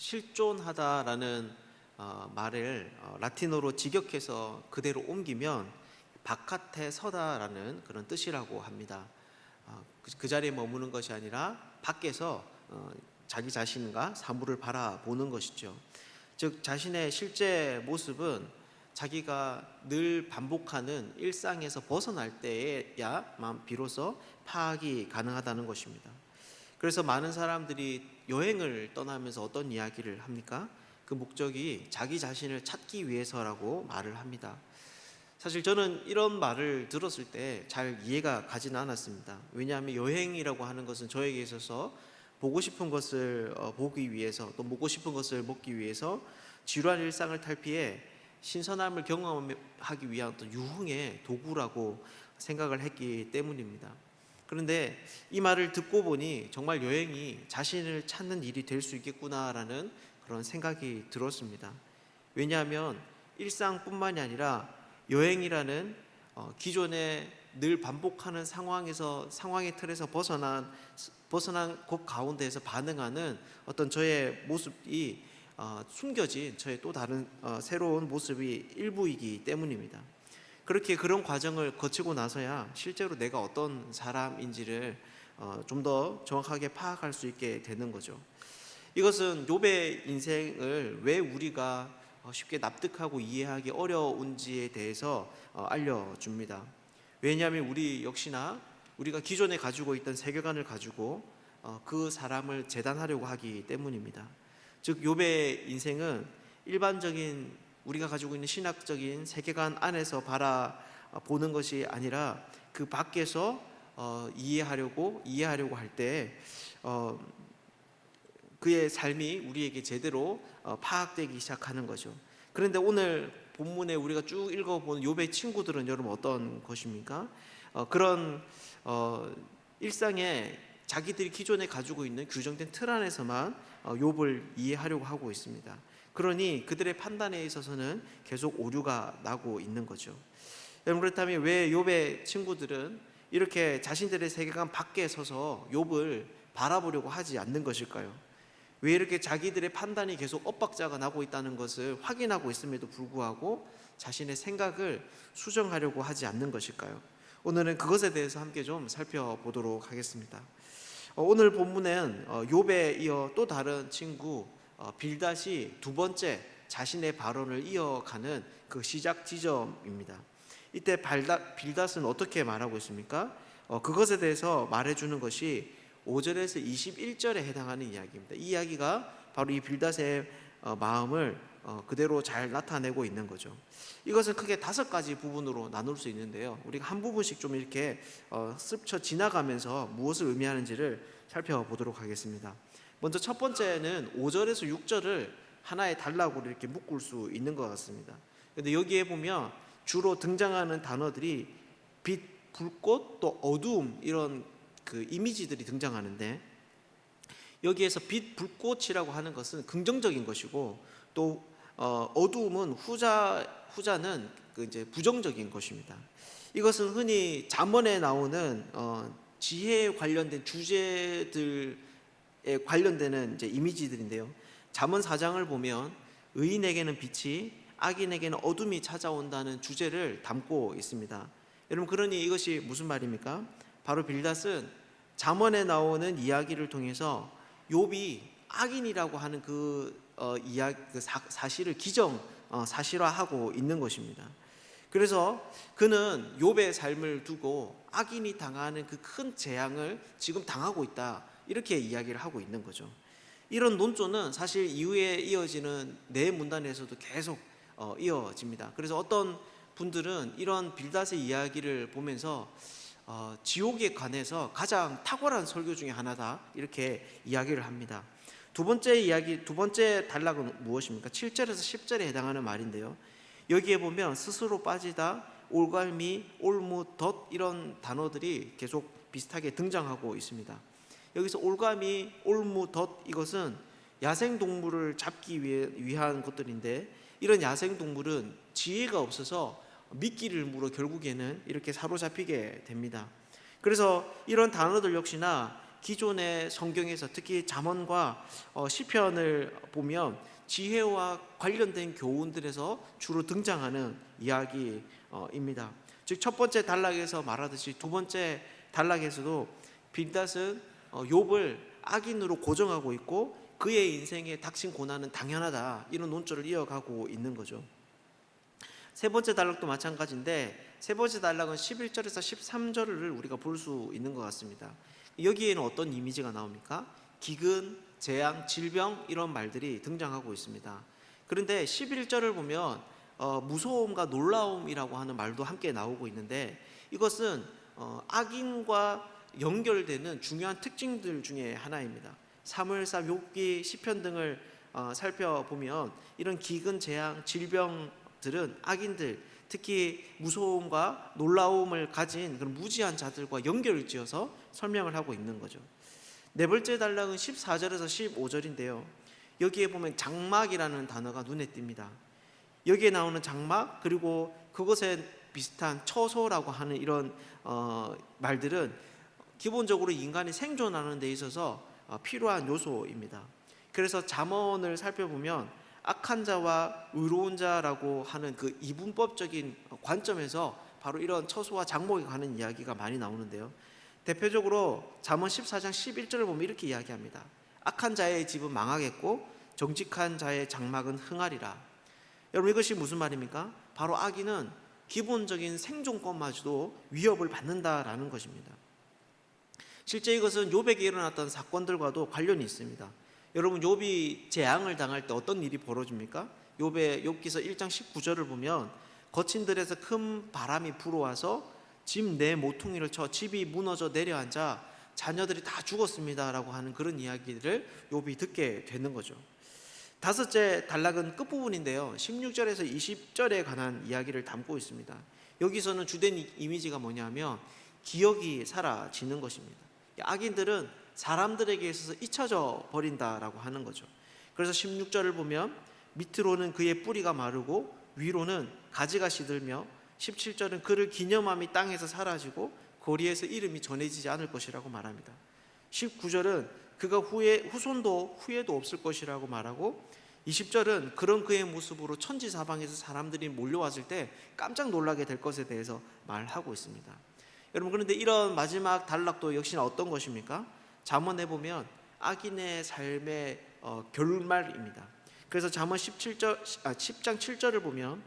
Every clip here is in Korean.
실존하다라는 말을 라틴어로 직역해서 그대로 옮기면 바깥에 서다라는 그런 뜻이라고 합니다. 그 자리에 머무는 것이 아니라 밖에서 자기 자신과 사물을 바라보는 것이죠. 즉 자신의 실제 모습은 자기가 늘 반복하는 일상에서 벗어날 때에야만 비로소 파악이 가능하다는 것입니다. 그래서 많은 사람들이 여행을 떠나면서 어떤 이야기를 합니까? 그 목적이 자기 자신을 찾기 위해서라고 말을 합니다. 사실 저는 이런 말을 들었을 때 잘 이해가 가지는 않았습니다. 왜냐하면 여행이라고 하는 것은 저에게 있어서 보고 싶은 것을 보기 위해서, 또 먹고 싶은 것을 먹기 위해서 지루한 일상을 탈피해 신선함을 경험하기 위한 어떤 유흥의 도구라고 생각을 했기 때문입니다. 그런데 이 말을 듣고 보니 정말 여행이 자신을 찾는 일이 될 수 있겠구나라는 그런 생각이 들었습니다. 왜냐하면 일상뿐만이 아니라 여행이라는 기존에 늘 반복하는 상황의 틀에서 벗어난 곳 가운데에서 반응하는 어떤 저의 모습이 숨겨진 저의 또 다른 새로운 모습이 일부이기 때문입니다. 그렇게 그런 과정을 거치고 나서야 실제로 내가 어떤 사람인지를 좀 더 정확하게 파악할 수 있게 되는 거죠. 이것은 욥의 인생을 왜 우리가 쉽게 납득하고 이해하기 어려운지에 대해서 알려줍니다. 왜냐하면 우리 역시나 우리가 기존에 가지고 있던 세계관을 가지고 그 사람을 재단하려고 하기 때문입니다. 즉 욥의 인생은 일반적인 우리가 가지고 있는 신학적인 세계관 안에서 바라보는 것이 아니라 그 밖에서 이해하려고 할 때 그의 삶이 우리에게 제대로 파악되기 시작하는 거죠. 그런데 오늘 본문에 우리가 쭉 읽어보는 욥의 친구들은 여러분 어떤 것입니까? 그런 일상에 자기들이 기존에 가지고 있는 규정된 틀 안에서만 욥을 이해하려고 하고 있습니다. 그러니 그들의 판단에 있어서는 계속 오류가 나고 있는 거죠. 여러분, 그렇다면 왜 욥의 친구들은 이렇게 자신들의 세계관 밖에 서서 욥을 바라보려고 하지 않는 것일까요? 왜 이렇게 자기들의 판단이 계속 엇박자가 나고 있다는 것을 확인하고 있음에도 불구하고 자신의 생각을 수정하려고 하지 않는 것일까요? 오늘은 그것에 대해서 함께 좀 살펴보도록 하겠습니다. 오늘 본문은 욥에 이어 또 다른 친구 빌닷이 두 번째 자신의 발언을 이어가는 그 시작 지점입니다. 이때 빌닷은 어떻게 말하고 있습니까? 그것에 대해서 말해주는 것이 5절에서 21절에 해당하는 이야기입니다. 이 이야기가 바로 이 빌닷의 마음을 그대로 잘 나타내고 있는 거죠. 이것은 크게 5가지 부분으로 나눌 수 있는데요. 우리가 한 부분씩 좀 이렇게 스쳐 지나가면서 무엇을 의미하는지를 살펴보도록 하겠습니다. 먼저 첫 번째는 5절에서 6절을 하나의 단락으로 이렇게 묶을 수 있는 것 같습니다. 그런데 여기에 보면 주로 등장하는 단어들이 빛, 불꽃, 또 어두움, 이런 그 이미지들이 등장하는데, 여기에서 빛, 불꽃이라고 하는 것은 긍정적인 것이고, 또 어두움은 후자는 그 이제 부정적인 것입니다. 이것은 흔히 잠언에 나오는 지혜에 관련된 주제들에 관련되는 이제 이미지들인데요. 잠언 4장을 보면 의인에게는 빛이, 악인에게는 어둠이 찾아온다는 주제를 담고 있습니다. 여러분, 그러니 이것이 무슨 말입니까? 바로 빌닷은 잠언에 나오는 이야기를 통해서 욥이 악인이라고 하는 그 사실을 사실화하고 있는 것입니다. 그래서 그는 욥의 삶을 두고 악인이 당하는 그 큰 재앙을 지금 당하고 있다, 이렇게 이야기를 하고 있는 거죠. 이런 논조는 사실 이후에 이어지는 네 문단에서도 계속 이어집니다. 그래서 어떤 분들은 이런 빌닷의 이야기를 보면서 지옥에 관해서 가장 탁월한 설교 중에 하나다, 이렇게 이야기를 합니다. 두 번째 단락은 무엇입니까? 7절에서 10절에 해당하는 말인데요. 여기에 보면 스스로 빠지다, 올갈미, 올무, 덧, 이런 단어들이 계속 비슷하게 등장하고 있습니다. 여기서 올가미, 올무, 덧, 이것은 야생동물을 잡기 위한 것들인데, 이런 야생동물은 지혜가 없어서 미끼를 물어 결국에는 이렇게 사로잡히게 됩니다. 그래서 이런 단어들 역시나 기존의 성경에서 특히 잠언과 시편을 보면 지혜와 관련된 교훈들에서 주로 등장하는 이야기입니다. 즉 첫 번째 단락에서 말하듯이 두 번째 단락에서도 빌닷은 욥을 악인으로 고정하고 있고 그의 인생에 닥친 고난은 당연하다, 이런 논조를 이어가고 있는 거죠. 세 번째 단락도 마찬가지인데 세 번째 단락은 11절에서 13절을 우리가 볼 수 있는 것 같습니다. 여기에는 어떤 이미지가 나옵니까? 기근, 재앙, 질병, 이런 말들이 등장하고 있습니다. 그런데 11절을 보면 무서움과 놀라움이라고 하는 말도 함께 나오고 있는데 이것은 악인과 연결되는 중요한 특징들 중에 하나입니다. 사무엘사, 욥기, 시편 등을 살펴보면 이런 기근, 재앙, 질병들은 악인들, 특히 무서움과 놀라움을 가진 그런 무지한 자들과 연결을 지어서 설명을 하고 있는 거죠. 네 번째 단락은 14절에서 15절인데요. 여기에 보면 장막이라는 단어가 눈에 띕니다. 여기에 나오는 장막, 그리고 그것에 비슷한 처소라고 하는 이런 말들은 기본적으로 인간이 생존하는 데 있어서 필요한 요소입니다. 그래서 잠언을 살펴보면 악한 자와 의로운 자라고 하는 그 이분법적인 관점에서 바로 이런 처소와 장목에 관한 이야기가 많이 나오는데요. 대표적으로 잠언 14장 11절을 보면 이렇게 이야기합니다. 악한 자의 집은 망하겠고 정직한 자의 장막은 흥하리라. 여러분, 이것이 무슨 말입니까? 바로 악인은 기본적인 생존권마저도 위협을 받는다라는 것입니다. 실제 이것은 욥에게 일어났던 사건들과도 관련이 있습니다. 여러분, 욥이 재앙을 당할 때 어떤 일이 벌어집니까? 욥기서 1장 19절을 보면 거친 들에서 큰 바람이 불어와서 집 내 모퉁이를 쳐 집이 무너져 내려앉아 자녀들이 다 죽었습니다 라고 하는 그런 이야기를 욥이 듣게 되는 거죠. 다섯째 단락은 끝부분인데요, 16절에서 20절에 관한 이야기를 담고 있습니다. 여기서는 주된 이미지가 뭐냐면 기억이 사라지는 것입니다. 악인들은 사람들에게 있어서 잊혀져 버린다라고 하는 거죠. 그래서 16절을 보면 밑으로는 그의 뿌리가 마르고 위로는 가지가 시들며 17절은 그를 기념함이 땅에서 사라지고 거리에서 이름이 전해지지 않을 것이라고 말합니다. 19절은 그가 후손도 후에도 없을 것이라고 말하고 20절은 그런 그의 모습으로 천지사방에서 사람들이 몰려왔을 때 깜짝 놀라게 될 것에 대해서 말하고 있습니다. 여러분, 그런데 이런 마지막 단락도 역시나 어떤 것입니까? 잠언에 보면 악인의 삶의 결말입니다. 그래서 잠언 10장 7절을 보면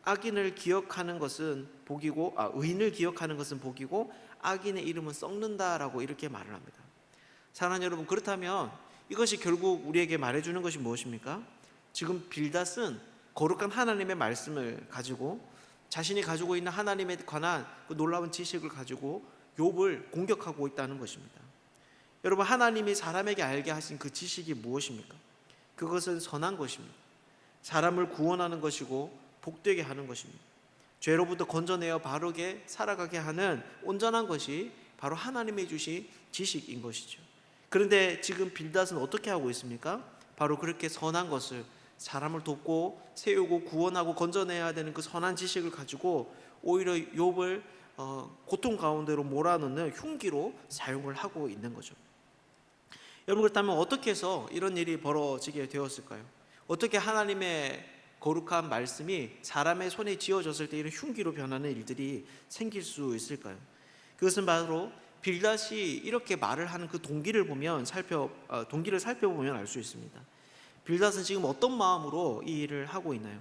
악인을 기억하는 것은 복이고 의인을 기억하는 것은 복이고 악인의 이름은 썩는다라고 이렇게 말을 합니다. 사랑하는 여러분, 그렇다면 이것이 결국 우리에게 말해주는 것이 무엇입니까? 지금 빌닷은 거룩한 하나님의 말씀을 가지고 자신이 가지고 있는 하나님에 관한 그 놀라운 지식을 가지고 욥을 공격하고 있다는 것입니다. 여러분, 하나님이 사람에게 알게 하신 그 지식이 무엇입니까? 그것은 선한 것입니다. 사람을 구원하는 것이고 복되게 하는 것입니다. 죄로부터 건져내어 바르게 살아가게 하는 온전한 것이 바로 하나님이 주신 지식인 것이죠. 그런데 지금 빌닷은 어떻게 하고 있습니까? 바로 그렇게 선한 것을, 사람을 돕고 세우고 구원하고 건져내야 되는 그 선한 지식을 가지고 오히려 욥을 고통 가운데로 몰아넣는 흉기로 사용을 하고 있는 거죠. 여러분, 그렇다면 어떻게 해서 이런 일이 벌어지게 되었을까요? 어떻게 하나님의 거룩한 말씀이 사람의 손에 쥐어졌을 때 이런 흉기로 변하는 일들이 생길 수 있을까요? 그것은 바로 빌닷이 이렇게 말을 하는 그 동기를 살펴보면 알 수 있습니다. 빌닷은 지금 어떤 마음으로 이 일을 하고 있나요?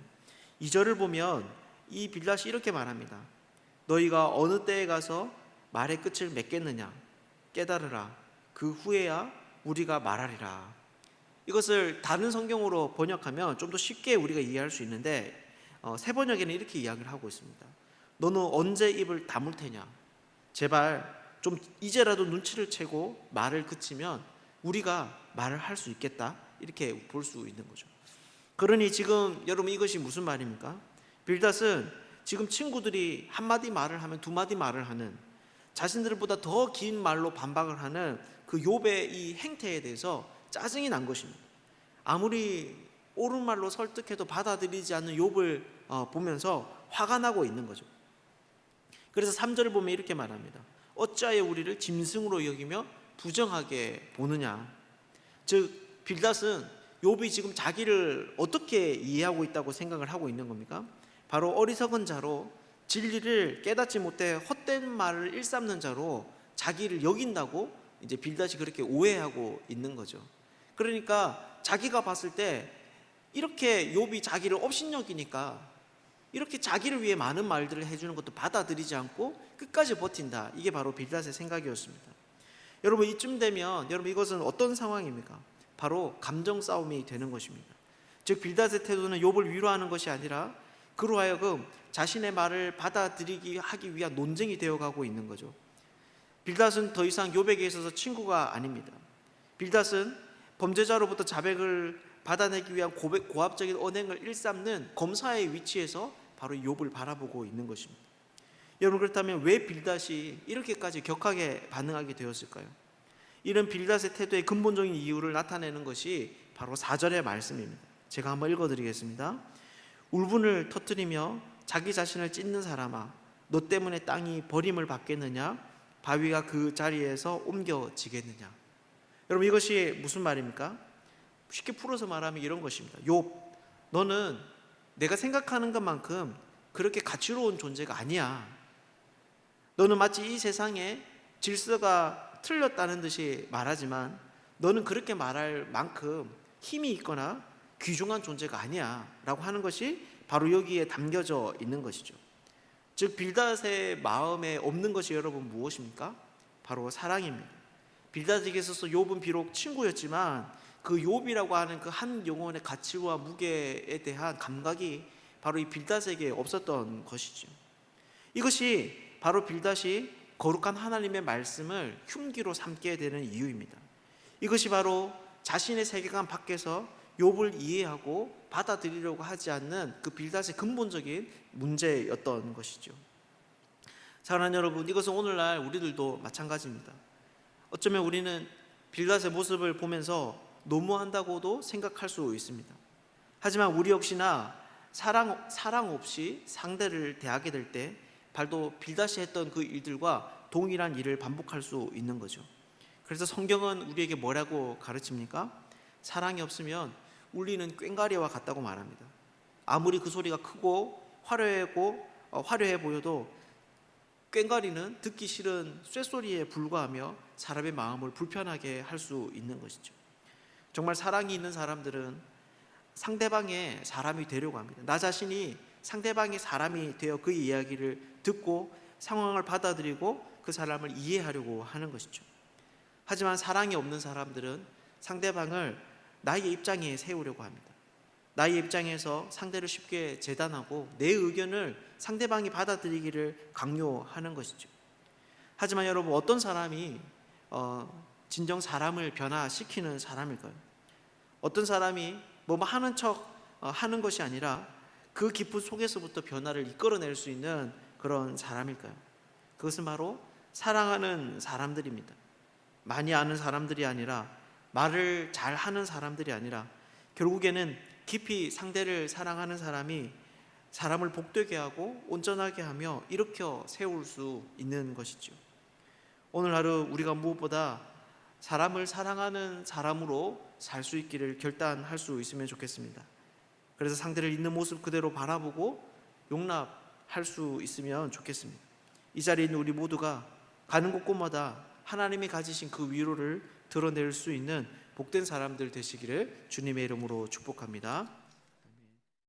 2절을 보면 이 빌닷이 이렇게 말합니다. 너희가 어느 때에 가서 말의 끝을 맺겠느냐? 깨달으라. 그 후에야 우리가 말하리라. 이것을 다른 성경으로 번역하면 좀 더 쉽게 우리가 이해할 수 있는데 세번역에는 이렇게 이야기를 하고 있습니다. 너는 언제 입을 다물 테냐? 제발 좀 이제라도 눈치를 채고 말을 그치면 우리가 말을 할 수 있겠다, 이렇게 볼 수 있는 거죠. 그러니 지금 여러분, 이것이 무슨 말입니까? 빌닷은 지금 친구들이 한마디 말을 하면 두마디 말을 하는, 자신들보다 더 긴 말로 반박을 하는 그 욥의 이 행태에 대해서 짜증이 난 것입니다. 아무리 옳은 말로 설득해도 받아들이지 않는 욥을 보면서 화가 나고 있는 거죠. 그래서 3절을 보면 이렇게 말합니다. 어찌하여 우리를 짐승으로 여기며 부정하게 보느냐. 즉 빌닷은 욥이 지금 자기를 어떻게 이해하고 있다고 생각을 하고 있는 겁니까? 바로 어리석은 자로, 진리를 깨닫지 못해 헛된 말을 일삼는 자로 자기를 여긴다고 이제 빌닷이 그렇게 오해하고 있는 거죠. 그러니까 자기가 봤을 때 이렇게 욥이 자기를 업신여기니까 이렇게 자기를 위해 많은 말들을 해주는 것도 받아들이지 않고 끝까지 버틴다. 이게 바로 빌닷의 생각이었습니다. 여러분, 이쯤 되면 여러분, 이것은 어떤 상황입니까? 바로 감정 싸움이 되는 것입니다. 즉 빌닷의 태도는 욥을 위로하는 것이 아니라 그로 하여금 자신의 말을 받아들이기 하기 위한 논쟁이 되어가고 있는 거죠. 빌닷은 더 이상 욥에게 있어서 친구가 아닙니다. 빌닷은 범죄자로부터 자백을 받아내기 위한 고압적인 언행을 일삼는 검사의 위치에서 바로 욥을 바라보고 있는 것입니다. 여러분, 그렇다면 왜 빌닷이 이렇게까지 격하게 반응하게 되었을까요? 이런 빌닷의 태도의 근본적인 이유를 나타내는 것이 바로 4절의 말씀입니다. 제가 한번 읽어드리겠습니다. 울분을 터뜨리며 자기 자신을 찢는 사람아, 너 때문에 땅이 버림을 받겠느냐? 바위가 그 자리에서 옮겨지겠느냐? 여러분, 이것이 무슨 말입니까? 쉽게 풀어서 말하면 이런 것입니다. 욥, 너는 내가 생각하는 것만큼 그렇게 가치로운 존재가 아니야. 너는 마치 이 세상에 질서가 틀렸다는 듯이 말하지만 너는 그렇게 말할 만큼 힘이 있거나 귀중한 존재가 아니야 라고 하는 것이 바로 여기에 담겨져 있는 것이죠. 즉 빌닷의 마음에 없는 것이 여러분 무엇입니까? 바로 사랑입니다. 빌닷에게 있어서 욥은 비록 친구였지만 그 욥이라고 하는 그 한 영혼의 가치와 무게에 대한 감각이 바로 이 빌닷에게 없었던 것이죠. 이것이 바로 빌닷이 거룩한 하나님의 말씀을 흉기로 삼게 되는 이유입니다. 이것이 바로 자신의 세계관 밖에서 욥을 이해하고 받아들이려고 하지 않는 그 빌닷의 근본적인 문제였던 것이죠. 사랑하는 여러분, 이것은 오늘날 우리들도 마찬가지입니다. 어쩌면 우리는 빌닷의 모습을 보면서 너무한다고도 생각할 수 있습니다. 하지만 우리 역시나 사랑 없이 상대를 대하게 될 때 발도 빌닷이 했던 그 일들과 동일한 일을 반복할 수 있는 거죠. 그래서 성경은 우리에게 뭐라고 가르칩니까? 사랑이 없으면 울리는 꽹과리와 같다고 말합니다. 아무리 그 소리가 크고 화려해 보여도 꽹과리는 듣기 싫은 쇳소리에 불과하며 사람의 마음을 불편하게 할 수 있는 것이죠. 정말 사랑이 있는 사람들은 상대방의 사람이 되려고 합니다. 나 자신이 상대방의 사람이 되어 그의 이야기를 듣고 상황을 받아들이고 그 사람을 이해하려고 하는 것이죠. 하지만 사랑이 없는 사람들은 상대방을 나의 입장에 세우려고 합니다. 나의 입장에서 상대를 쉽게 재단하고 내 의견을 상대방이 받아들이기를 강요하는 것이죠. 하지만 여러분, 어떤 사람이 진정 사람을 변화시키는 사람일까요? 어떤 사람이 뭐 하는 척 하는 것이 아니라 그 깊은 속에서부터 변화를 이끌어낼 수 있는 그런 사람일까요? 그것은 바로 사랑하는 사람들입니다. 많이 아는 사람들이 아니라, 말을 잘 하는 사람들이 아니라, 결국에는 깊이 상대를 사랑하는 사람이 사람을 복되게 하고 온전하게 하며 일으켜 세울 수 있는 것이죠. 오늘 하루 우리가 무엇보다 사람을 사랑하는 사람으로 살 수 있기를 결단할 수 있으면 좋겠습니다. 그래서 상대를 있는 모습 그대로 바라보고 용납할 수 있으면 좋겠습니다. 이 자리에 있는 우리 모두가 가는 곳곳마다 하나님이 가지신 그 위로를 드러낼 수 있는 복된 사람들 되시기를 주님의 이름으로 축복합니다.